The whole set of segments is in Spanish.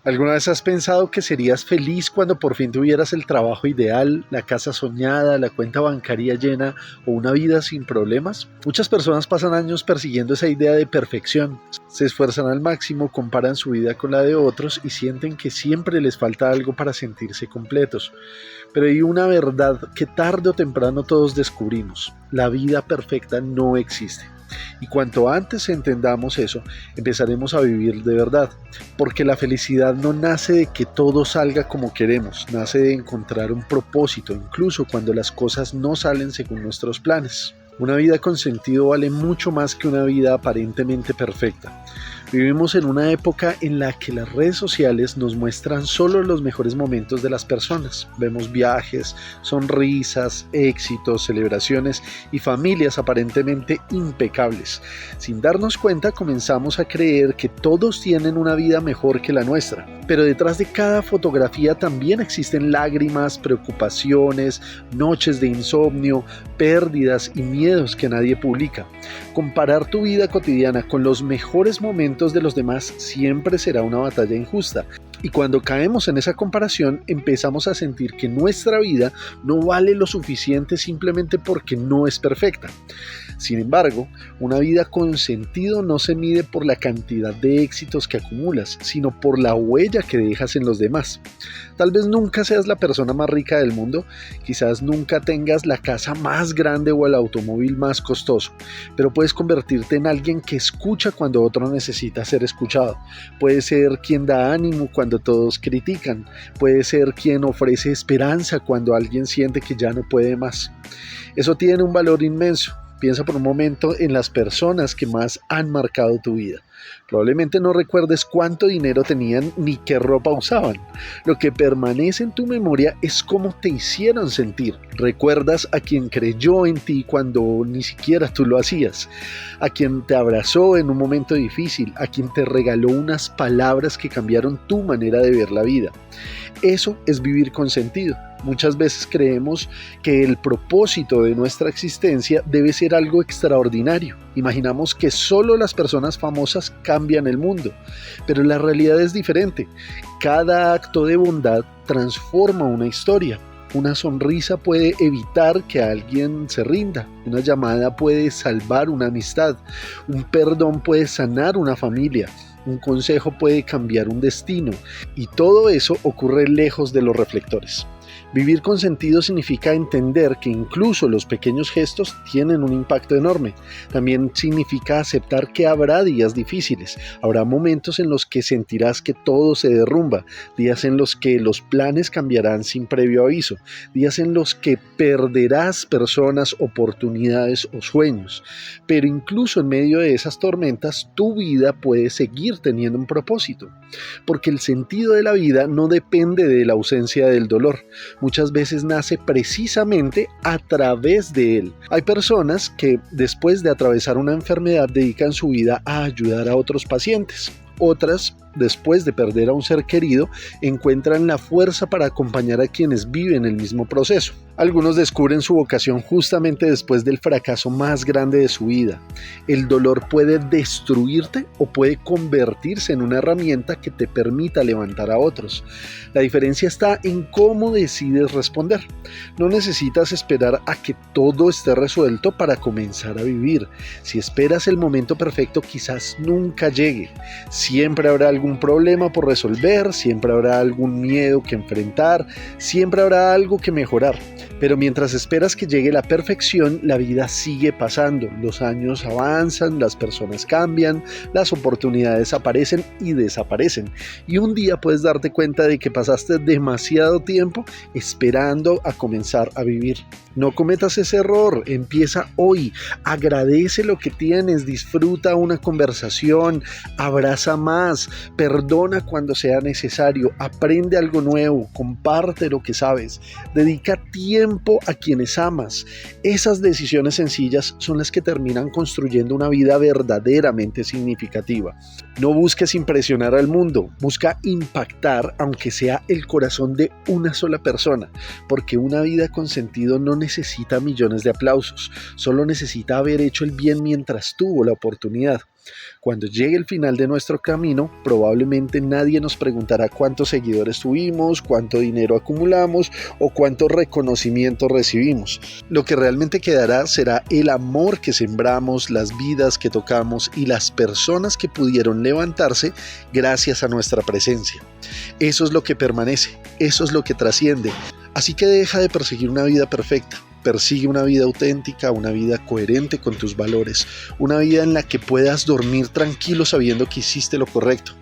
¿Alguna vez has pensado que serías feliz cuando por fin tuvieras el trabajo ideal, la casa soñada, la cuenta bancaria llena o una vida sin problemas? Muchas personas pasan años persiguiendo esa idea de perfección. Se esfuerzan al máximo, comparan su vida con la de otros y sienten que siempre les falta algo para sentirse completos. Pero hay una verdad que tarde o temprano todos descubrimos: la vida perfecta no existe. Y cuanto antes entendamos eso, empezaremos a vivir de verdad, porque la felicidad no nace de que todo salga como queremos, nace de encontrar un propósito, incluso cuando las cosas no salen según nuestros planes. Una vida con sentido vale mucho más que una vida aparentemente perfecta. Vivimos en una época en la que las redes sociales nos muestran solo los mejores momentos de las personas. Vemos viajes, sonrisas, éxitos, celebraciones y familias aparentemente impecables. Sin darnos cuenta, comenzamos a creer que todos tienen una vida mejor que la nuestra. Pero detrás de cada fotografía también existen lágrimas, preocupaciones, noches de insomnio, pérdidas y miedos que nadie publica. Comparar tu vida cotidiana con los mejores momentos de los demás siempre será una batalla injusta. Y cuando caemos en esa comparación, empezamos a sentir que nuestra vida no vale lo suficiente simplemente porque no es perfecta. Sin embargo, una vida con sentido no se mide por la cantidad de éxitos que acumulas, sino por la huella que dejas en los demás. Tal vez nunca seas la persona más rica del mundo, quizás nunca tengas la casa más grande o el automóvil más costoso, pero puedes convertirte en alguien que escucha cuando otro necesita ser escuchado. Puedes ser quien da ánimo cuando todos critican. Puedes ser quien ofrece esperanza cuando alguien siente que ya no puede más. Eso tiene un valor inmenso. Piensa por un momento en las personas que más han marcado tu vida. Probablemente no recuerdes cuánto dinero tenían ni qué ropa usaban. Lo que permanece en tu memoria es cómo te hicieron sentir. Recuerdas a quien creyó en ti cuando ni siquiera tú lo hacías, a quien te abrazó en un momento difícil, a quien te regaló unas palabras que cambiaron tu manera de ver la vida. Eso es vivir con sentido. Muchas veces creemos que el propósito de nuestra existencia debe ser algo extraordinario. Imaginamos que solo las personas famosas cambian el mundo, pero la realidad es diferente. Cada acto de bondad transforma una historia. Una sonrisa puede evitar que alguien se rinda. Una llamada puede salvar una amistad. Un perdón puede sanar una familia. Un consejo puede cambiar un destino. Y todo eso ocurre lejos de los reflectores. Vivir con sentido significa entender que incluso los pequeños gestos tienen un impacto enorme. También significa aceptar que habrá días difíciles, habrá momentos en los que sentirás que todo se derrumba, días en los que los planes cambiarán sin previo aviso, días en los que perderás personas, oportunidades o sueños. Pero incluso en medio de esas tormentas, tu vida puede seguir teniendo un propósito, porque el sentido de la vida no depende de la ausencia del dolor. Muchas veces nace precisamente a través de él. Hay personas que después de atravesar una enfermedad dedican su vida a ayudar a otros pacientes. Otras, después de perder a un ser querido, encuentran la fuerza para acompañar a quienes viven el mismo proceso. Algunos descubren su vocación justamente después del fracaso más grande de su vida. El dolor puede destruirte o puede convertirse en una herramienta que te permita levantar a otros. La diferencia está en cómo decides responder. No necesitas esperar a que todo esté resuelto para comenzar a vivir. Si esperas el momento perfecto, quizás nunca llegue. Siempre habrá algún problema por resolver, siempre habrá algún miedo que enfrentar, siempre habrá algo que mejorar. Pero mientras esperas que llegue la perfección, la vida sigue pasando. Los años avanzan, las personas cambian, las oportunidades aparecen y desaparecen. Y un día puedes darte cuenta de que pasaste demasiado tiempo esperando a comenzar a vivir. No cometas ese error, empieza hoy, agradece lo que tienes, disfruta una conversación, abraza más, perdona cuando sea necesario, aprende algo nuevo, comparte lo que sabes, dedica tiempo a quienes amas. Esas decisiones sencillas son las que terminan construyendo una vida verdaderamente significativa. No busques impresionar al mundo, busca impactar aunque sea el corazón de una sola persona, porque una vida con sentido no necesita millones de aplausos, solo necesita haber hecho el bien mientras tuvo la oportunidad. Cuando llegue el final de nuestro camino, probablemente nadie nos preguntará cuántos seguidores tuvimos, cuánto dinero acumulamos o cuánto reconocimiento recibimos. Lo que realmente quedará será el amor que sembramos, las vidas que tocamos y las personas que pudieron levantarse gracias a nuestra presencia. Eso es lo que permanece, eso es lo que trasciende. Así que deja de perseguir una vida perfecta. Persigue una vida auténtica, una vida coherente con tus valores, una vida en la que puedas dormir tranquilo sabiendo que hiciste lo correcto,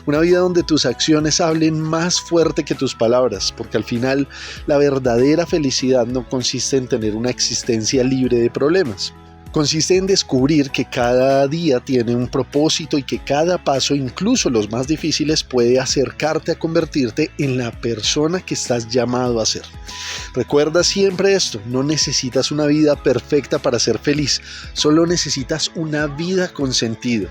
una vida donde tus acciones hablen más fuerte que tus palabras, porque al final la verdadera felicidad no consiste en tener una existencia libre de problemas. Consiste en descubrir que cada día tiene un propósito y que cada paso, incluso los más difíciles, puede acercarte a convertirte en la persona que estás llamado a ser. Recuerda siempre esto, no necesitas una vida perfecta para ser feliz, solo necesitas una vida con sentido.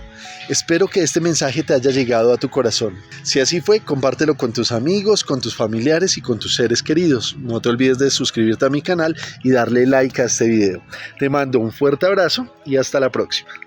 Espero que este mensaje te haya llegado a tu corazón. Si así fue, compártelo con tus amigos, con tus familiares y con tus seres queridos. No te olvides de suscribirte a mi canal y darle like a este video. Te mando un fuerte abrazo y hasta la próxima.